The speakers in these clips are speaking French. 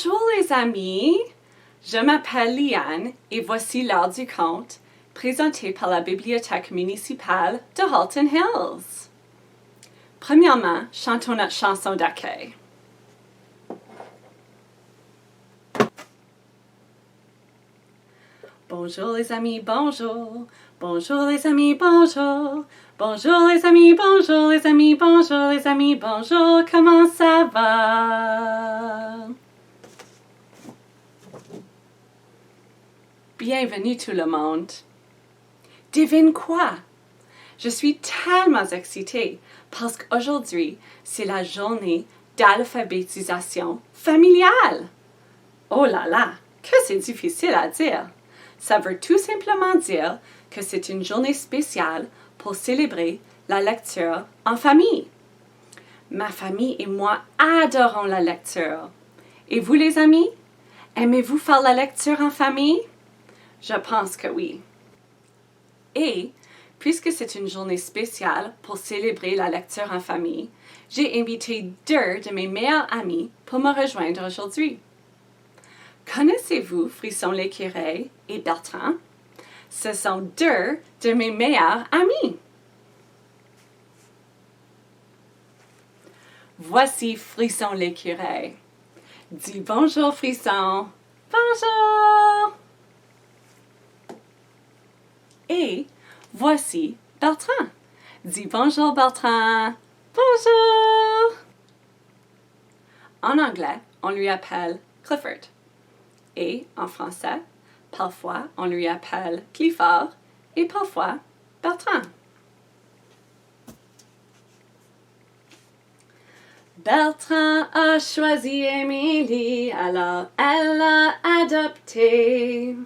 Bonjour les amis, je m'appelle Liane et voici l'heure du conte présenté par la bibliothèque municipale de Halton Hills. Premièrement, chantons notre chanson d'accueil. Bonjour les amis, bonjour. Bonjour les amis, bonjour. Bonjour les amis, bonjour les amis, bonjour les amis, bonjour. Comment ça va? Bienvenue tout le monde. Devine quoi? Je suis tellement excitée parce qu'aujourd'hui, c'est la journée d'alphabétisation familiale. Oh là là, que c'est difficile à dire. Ça veut tout simplement dire que c'est une journée spéciale pour célébrer la lecture en famille. Ma famille et moi adorons la lecture. Et vous les amis, aimez-vous faire la lecture en famille? Je pense que oui. Et, puisque c'est une journée spéciale pour célébrer la lecture en famille, j'ai invité deux de mes meilleurs amis pour me rejoindre aujourd'hui. Connaissez-vous Frisson l'écureuil et Bertrand? Ce sont deux de mes meilleurs amis. Voici Frisson l'écureuil. Dis bonjour Frisson. Bonjour. Et voici Bertrand. Dis bonjour Bertrand. Bonjour. En anglais, on lui appelle Clifford. Et en français, parfois on lui appelle Clifford et parfois Bertrand. Bertrand a choisi Émilie, alors elle l'a adoptée.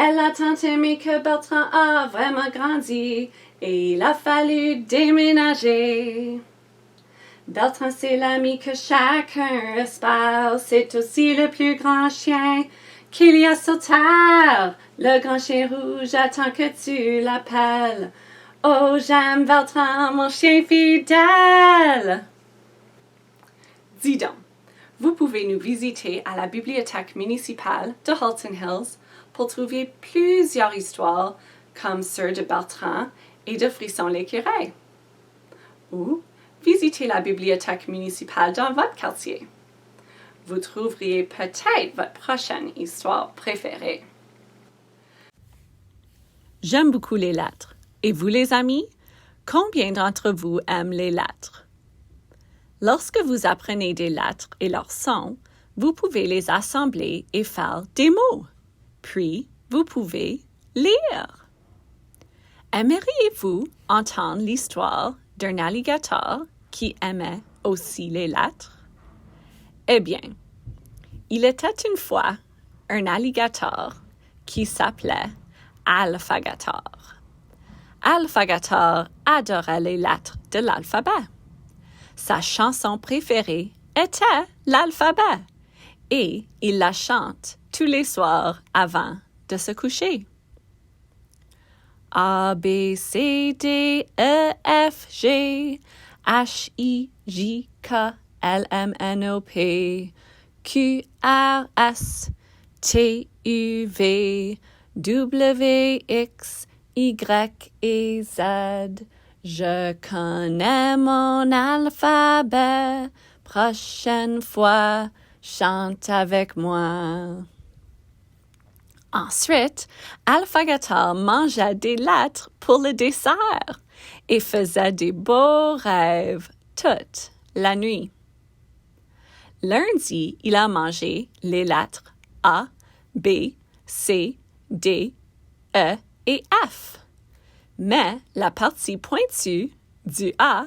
Elle a tant aimé que Bertrand a vraiment grandi et il a fallu déménager. Bertrand, c'est l'ami que chacun espère. C'est aussi le plus grand chien qu'il y a sur terre. Le grand chien rouge attend que tu l'appelles. Oh, j'aime Bertrand, mon chien fidèle. Dis donc, vous pouvez nous visiter à la bibliothèque municipale de Halton Hills pour trouver plusieurs histoires comme ceux de Bertrand et de Frisson l'écureuil. Ou visitez la bibliothèque municipale dans votre quartier. Vous trouveriez peut-être votre prochaine histoire préférée. J'aime beaucoup les lettres. Et vous les amis? Combien d'entre vous aiment les lettres? Lorsque vous apprenez des lettres et leurs sons, vous pouvez les assembler et faire des mots. Puis, vous pouvez lire. Aimeriez-vous entendre l'histoire d'un alligator qui aimait aussi les lettres? Eh bien, il était une fois un alligator qui s'appelait Alphagator. Alphagator adorait les lettres de l'alphabet. Sa chanson préférée était l'alphabet et il la chante tous les soirs avant de se coucher. A, B, C, D, E, F, G, H, I, J, K, L, M, N, O, P, Q, R, S, T, U, V, W, X, Y et Z. Je connais mon alphabet. Prochaine fois, chante avec moi. Ensuite, Alphagator mangeait des lettres pour le dessert et faisait des beaux rêves toute la nuit. Lundi, il a mangé les lettres A, B, C, D, E et F. Mais la partie pointue du A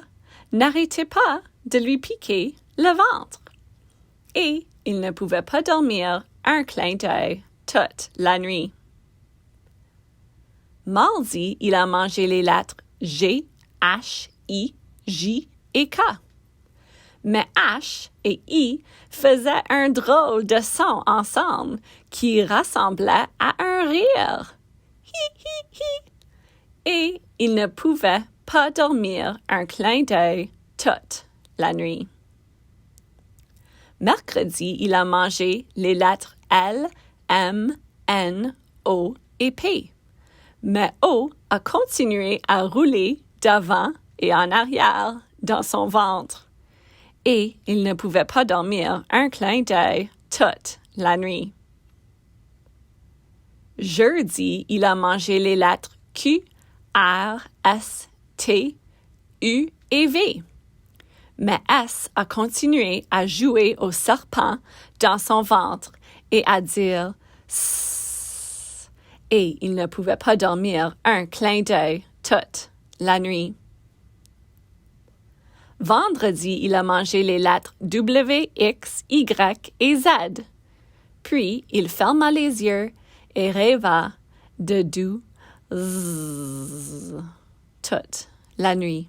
n'arrêtait pas de lui piquer le ventre. Et il ne pouvait pas dormir un clin d'œil toute la nuit. Mardi, il a mangé les lettres G, H, I, J et K. Mais H et I faisaient un drôle de son ensemble qui ressemblait à un rire. Hi, hi, hi. Et il ne pouvait pas dormir un clin d'œil toute la nuit. Mercredi, il a mangé les lettres L, M, N, O et P. Mais O a continué à rouler d'avant et en arrière dans son ventre. Et il ne pouvait pas dormir un clin d'œil toute la nuit. Jeudi, il a mangé les lettres Q, R, S, T, U et V. Mais S a continué à jouer au serpent dans son ventre et à dire « S ». Et il ne pouvait pas dormir un clin d'œil toute la nuit. Vendredi, il a mangé les lettres W, X, Y et Z. Puis, il ferma les yeux et rêva de doux zzz toute la nuit.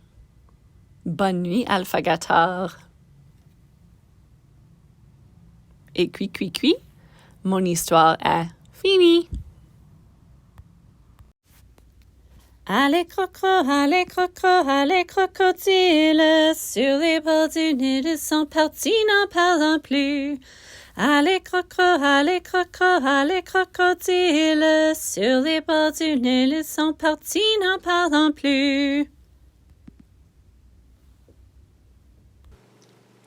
Bonne nuit, alphagators. Et cui, mon histoire est finie. Allez crocodiles, sur les bords du Nil, ils sont partis, n'en parlant plus. Allez crocodiles, sur les bords du Nil, ils sont partis, n'en parlant plus.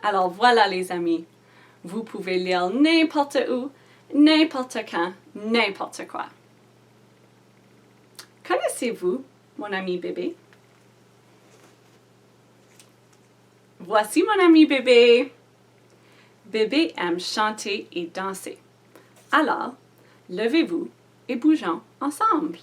Alors voilà les amis, vous pouvez lire n'importe où, n'importe quand, n'importe quoi. Connaissez-vous mon ami bébé? Voici mon ami bébé. Bébé aime chanter et danser. Alors, levez-vous et bougeons ensemble.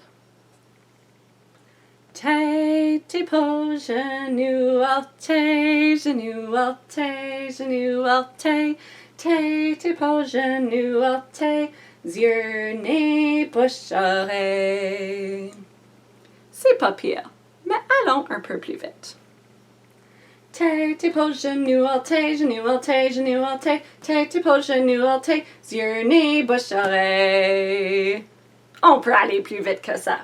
Tête, épaule, genou, orteil, genou, orteil, genou, orteil. Tête, épaule, genou, orteil, yeux, nez, bouche, oreille. C'est pas pire, mais allons un peu plus vite. Tête, épaule, genou, orteil, genou, orteil, genou, orteil. Tête, épaule, genou, orteil, yeux, nez, bouche, oreille. On peut aller plus vite que ça.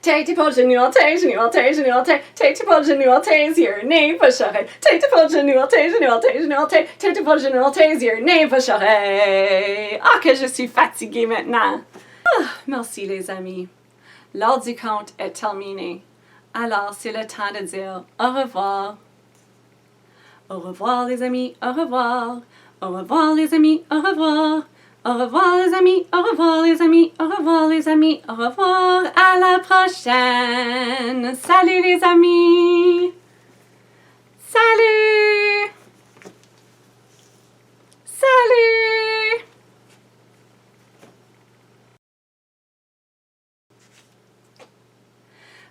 Tête, épaule, genou, orteil, genou, orteil, genou, orteil. Tête, épaule, genou, orteil, yeux, nez, bouche, oreille. Tête, épaule, genou, orteil, genou, orteil, genou, orteil. Tête, épaule, genou, orteil, yeux, nez, bouche, oreille. Ah, que je suis fatiguée maintenant. Ah, merci les amis. L'heure du conte est terminée. Alors, c'est le temps de dire au revoir. Au revoir les amis, au revoir. Au revoir les amis, au revoir. Au revoir les amis, au revoir les amis, au revoir les amis, au revoir, à la prochaine. Salut les amis. Salut. Salut.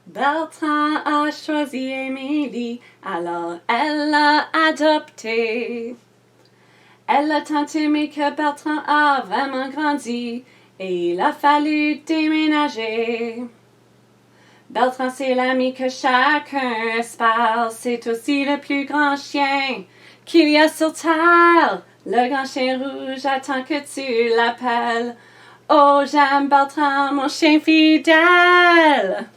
Bertrand a choisi Émilie, alors elle l'a adoptée. Elle a tant aimé que Bertrand a vraiment grandi et il a fallu déménager. Bertrand, c'est l'ami que chacun espère, c'est aussi le plus grand chien qu'il y a sur terre. Le grand chien rouge attend que tu l'appelles. Oh, j'aime Bertrand, mon chien fidèle.